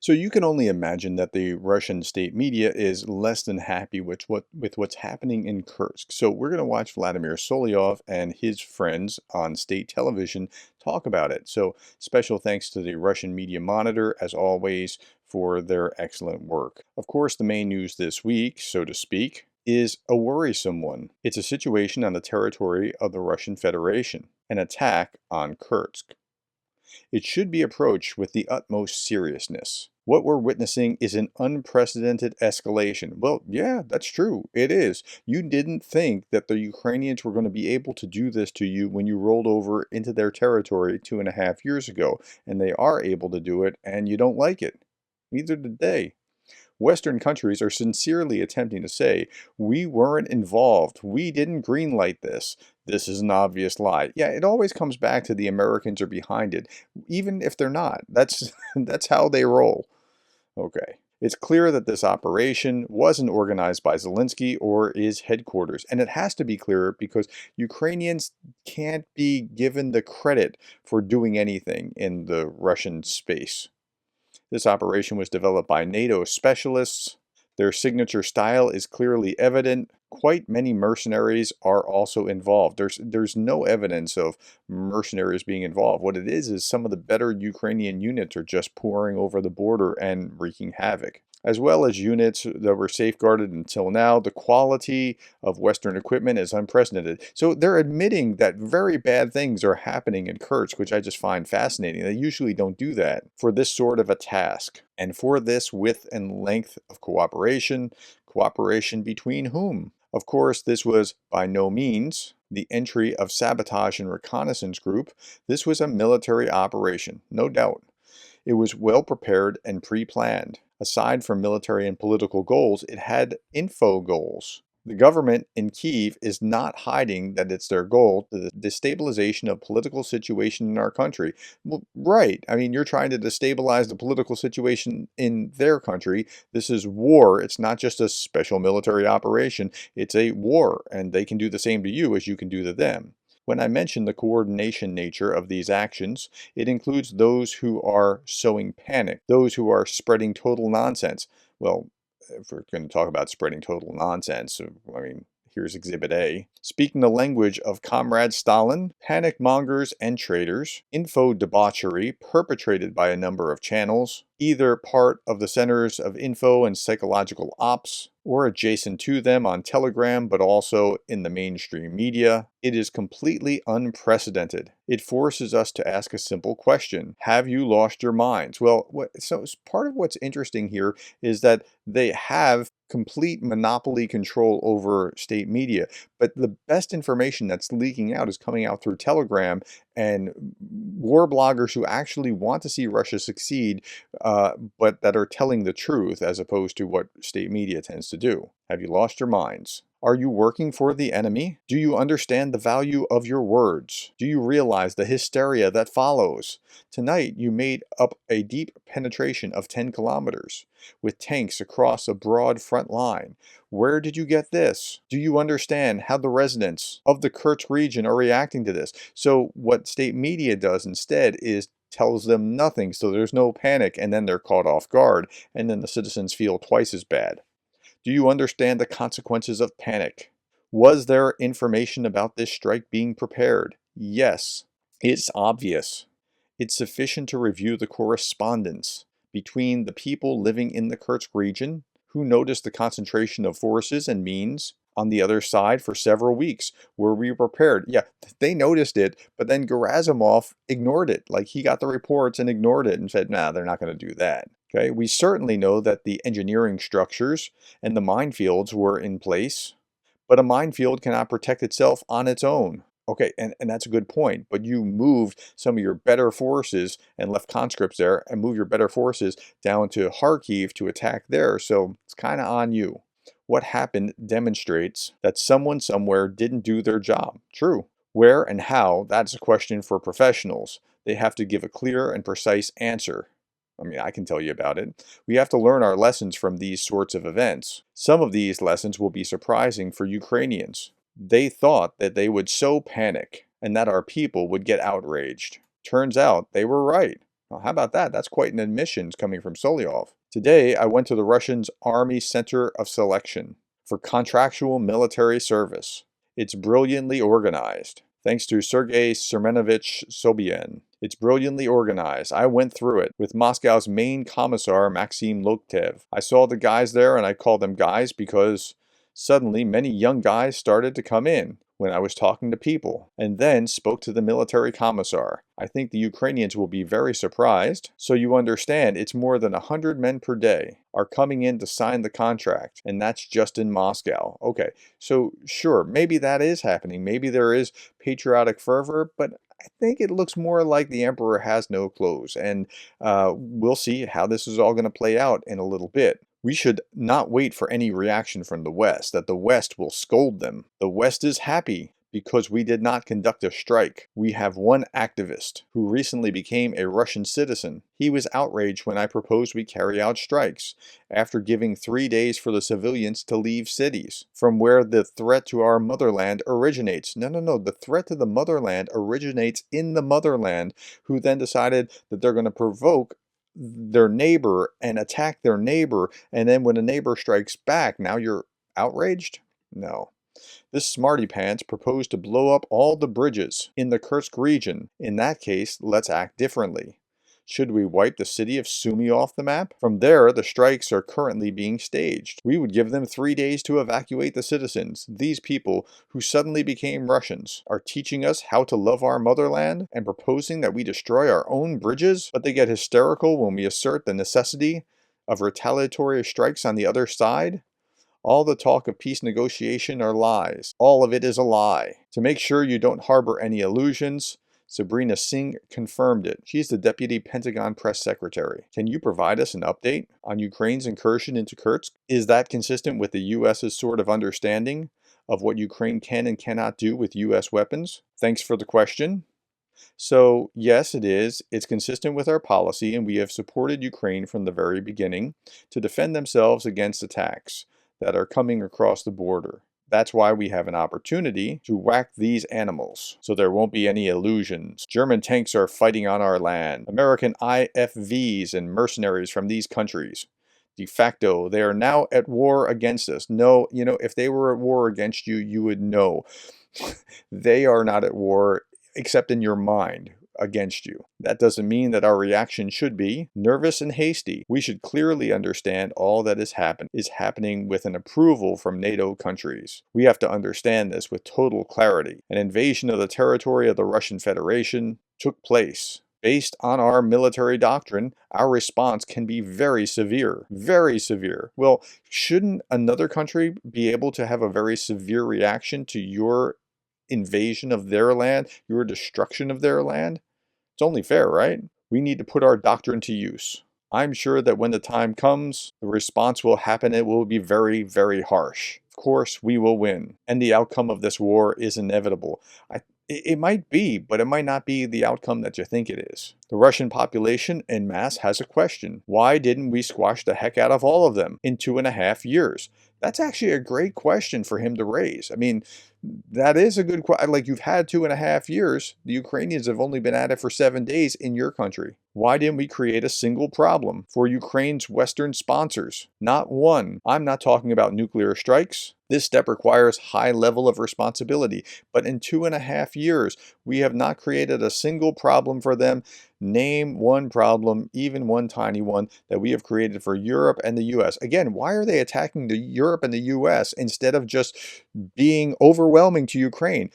So you can only imagine that the Russian state media is less than happy with what's happening in Kursk. So we're going to watch Vladimir Solovyov and his friends on state television talk about it. So special thanks to the Russian Media Monitor, as always, for their excellent work. Of course, the main news this week, so to speak, is a worrisome one. It's a situation on the territory of the Russian Federation, an attack on Kursk. It should be approached with the utmost seriousness. What we're witnessing is an unprecedented escalation. Well, yeah, that's true. It is. You didn't think that the Ukrainians were going to be able to do this to you when you rolled over into their territory 2.5 years ago, and they are able to do it, and you don't like it. Neither did they. Western countries are sincerely attempting to say, we weren't involved, we didn't greenlight this. This is an obvious lie. Yeah, it always comes back to the Americans are behind it, even if they're not. That's that's how they roll. Okay. It's clear that this operation wasn't organized by Zelensky or his headquarters, and it has to be clear because Ukrainians can't be given the credit for doing anything in the Russian space. This operation was developed by NATO specialists. Their signature style is clearly evident. Quite many mercenaries are also involved. There's no evidence of mercenaries being involved. What it is some of the better Ukrainian units are just pouring over the border and wreaking havoc. As well as units that were safeguarded until now, the quality of Western equipment is unprecedented. So they're admitting that very bad things are happening in Kursk, which I just find fascinating. They usually don't do that for this sort of a task. And for this width and length of cooperation, cooperation between whom? Of course, this was by no means the entry of sabotage and reconnaissance group. This was a military operation, no doubt. It was well prepared and pre-planned. Aside from military and political goals, it had info goals. The government in Kyiv is not hiding that it's their goal, the destabilization of political situation in our country. Well, right. I mean, you're trying to destabilize the political situation in their country. This is war. It's not just a special military operation. It's a war, and they can do the same to you as you can do to them. When I mention the coordination nature of these actions, it includes those who are sowing panic, those who are spreading total nonsense. Well, if we're going to talk about spreading total nonsense, I mean, here's Exhibit A. Speaking the language of Comrade Stalin, panic mongers and traitors, info debauchery perpetrated by a number of channels, either part of the centers of info and psychological ops, or adjacent to them on Telegram, but also in the mainstream media. It is completely unprecedented. It forces us to ask a simple question. Have you lost your minds? Well, so part of what's interesting here is that they have complete monopoly control over state media, but the best information that's leaking out is coming out through Telegram and war bloggers who actually want to see Russia succeed, but that are telling the truth as opposed to what state media tends to do. Have you lost your minds? Are you working for the enemy? Do you understand the value of your words? Do you realize the hysteria that follows? Tonight, you made up a deep penetration of 10 kilometers with tanks across a broad front line. Where did you get this? Do you understand how the residents of the Kursk region are reacting to this? So what state media does instead is tells them nothing, so there's no panic, and then they're caught off guard, and then the citizens feel twice as bad. Do you understand the consequences of panic? Was there information about this strike being prepared? Yes. It's obvious. It's sufficient to review the correspondence between the people living in the Kursk region who noticed the concentration of forces and means on the other side for several weeks. Were we prepared? Yeah, they noticed it, but then Gerasimov ignored it. Like, he got the reports and ignored it and said, nah, they're not going to do that. Okay, we certainly know that the engineering structures and the minefields were in place, but a minefield cannot protect itself on its own. Okay, and that's a good point, but you moved some of your better forces and left conscripts there and moved your better forces down to Kharkiv to attack there, so it's kind of on you. What happened demonstrates that someone somewhere didn't do their job. True. Where and how, that's a question for professionals. They have to give a clear and precise answer. I mean, I can tell you about it. We have to learn our lessons from these sorts of events. Some of these lessons will be surprising for Ukrainians. They thought that they would sow panic and that our people would get outraged. Turns out they were right. Well, how about that? That's quite an admission coming from Solovyov. Today, I went to the Russians' Army Center of Selection for contractual military service. It's brilliantly organized. Thanks to Sergei Sermenovich Sobyan. It's brilliantly organized. I went through it with Moscow's main commissar, Maxim Loktev. I saw the guys there, and I call them guys because suddenly many young guys started to come in when I was talking to people, and then spoke to the military commissar. I think the Ukrainians will be very surprised. So you understand, it's more than 100 men per day are coming in to sign the contract, and that's just in Moscow. Okay, so sure, maybe that is happening. Maybe there is patriotic fervor, but I think it looks more like the emperor has no clothes, and we'll see how this is all going to play out in a little bit. We should not wait for any reaction from the West, that the West will scold them. The West is happy because we did not conduct a strike. We have one activist who recently became a Russian citizen. He was outraged when I proposed we carry out strikes, after giving 3 days for the civilians to leave cities, from where the threat to our motherland originates. No, the threat to the motherland originates in the motherland, who then decided that they're going to provoke their neighbor and attack their neighbor, and then when a neighbor strikes back, now you're outraged? No. This smarty pants proposed to blow up all the bridges in the Kursk region. In that case, let's act differently. Should we wipe the city of Sumy off the map? From there, the strikes are currently being staged. We would give them 3 days to evacuate the citizens. These people, who suddenly became Russians, are teaching us how to love our motherland and proposing that we destroy our own bridges, but they get hysterical when we assert the necessity of retaliatory strikes on the other side? All the talk of peace negotiation are lies. All of it is a lie. To make sure you don't harbor any illusions, Sabrina Singh confirmed it. She's the Deputy Pentagon Press Secretary. Can you provide us an update on Ukraine's incursion into Kursk? Is that consistent with the U.S.'s sort of understanding of what Ukraine can and cannot do with U.S. weapons? Thanks for the question. So, yes, it is. It's consistent with our policy, and we have supported Ukraine from the very beginning to defend themselves against attacks that are coming across the border. That's why we have an opportunity to whack these animals, so there won't be any illusions. German tanks are fighting on our land. American IFVs and mercenaries from these countries. De facto, they are now at war against us. No, if they were at war against you, you would know. They are not at war, except in your mind, against you. That doesn't mean that our reaction should be nervous and hasty. We should clearly understand all that is happening with an approval from NATO countries. We have to understand this with total clarity. An invasion of the territory of the Russian Federation took place. Based on our military doctrine, our response can be very severe. Very severe. Well, shouldn't another country be able to have a very severe reaction to your invasion of their land, your destruction of their land? It's only fair, right? We need to put our doctrine to use. I'm sure that when the time comes, the response will happen. It will be very, very harsh. Of course, we will win, and the outcome of this war is inevitable. It might be, but it might not be the outcome that you think it is. The Russian population en masse has a question. Why didn't we squash the heck out of all of them in 2.5 years? That's actually a great question for him to raise. I mean, that is a good question. Like, you've had 2.5 years. The Ukrainians have only been at it for 7 days in your country. Why didn't we create a single problem for Ukraine's Western sponsors? Not one. I'm not talking about nuclear strikes. This step requires high level of responsibility. But in 2.5 years, we have not created a single problem for them. Name one problem, even one tiny one, that we have created for Europe and the US. Again, why are they attacking the Europe and the US instead of just being overwhelming to Ukraine?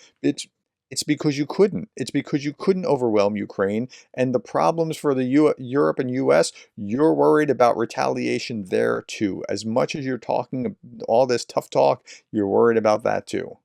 It's because you couldn't. It's because you couldn't overwhelm Ukraine. And the problems for the Europe and US, you're worried about retaliation there too. As much as you're talking all this tough talk, you're worried about that too.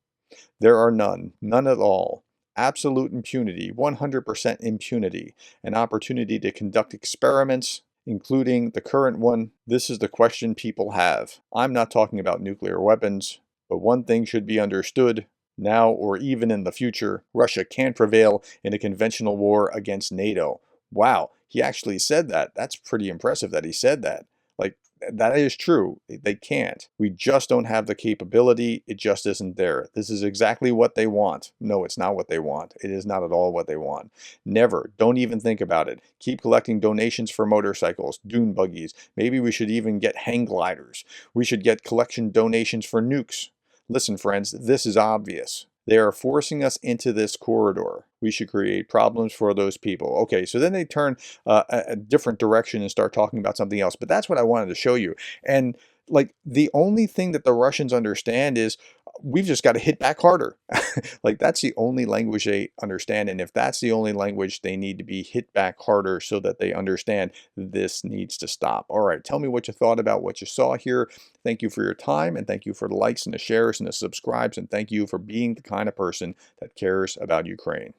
There are none at all. Absolute impunity, 100% impunity, an opportunity to conduct experiments, including the current one. This is the question people have. I'm not talking about nuclear weapons, but one thing should be understood. Now or even in the future, Russia can't prevail in a conventional war against NATO. Wow, he actually said that. That's pretty impressive that he said that. Like, That is true. They can't. We just don't have the capability. It just isn't there. This is exactly what they want. No, it's not what they want. It is not at all what they want. Never. Don't even think about it. Keep collecting donations for motorcycles, dune buggies. Maybe we should even get hang gliders. We should get collection donations for nukes. Listen, friends, this is obvious. They are forcing us into this corridor. We should create problems for those people. Okay, so then they turn a different direction and start talking about something else. But that's what I wanted to show you. And like the only thing that the Russians understand is we've just got to hit back harder. Like that's the only language they understand. And if that's the only language, they need to be hit back harder so that they understand this needs to stop. All right, tell me what you thought about what you saw here. Thank you for your time, and thank you for the likes and the shares and the subscribes, and thank you for being the kind of person that cares about Ukraine.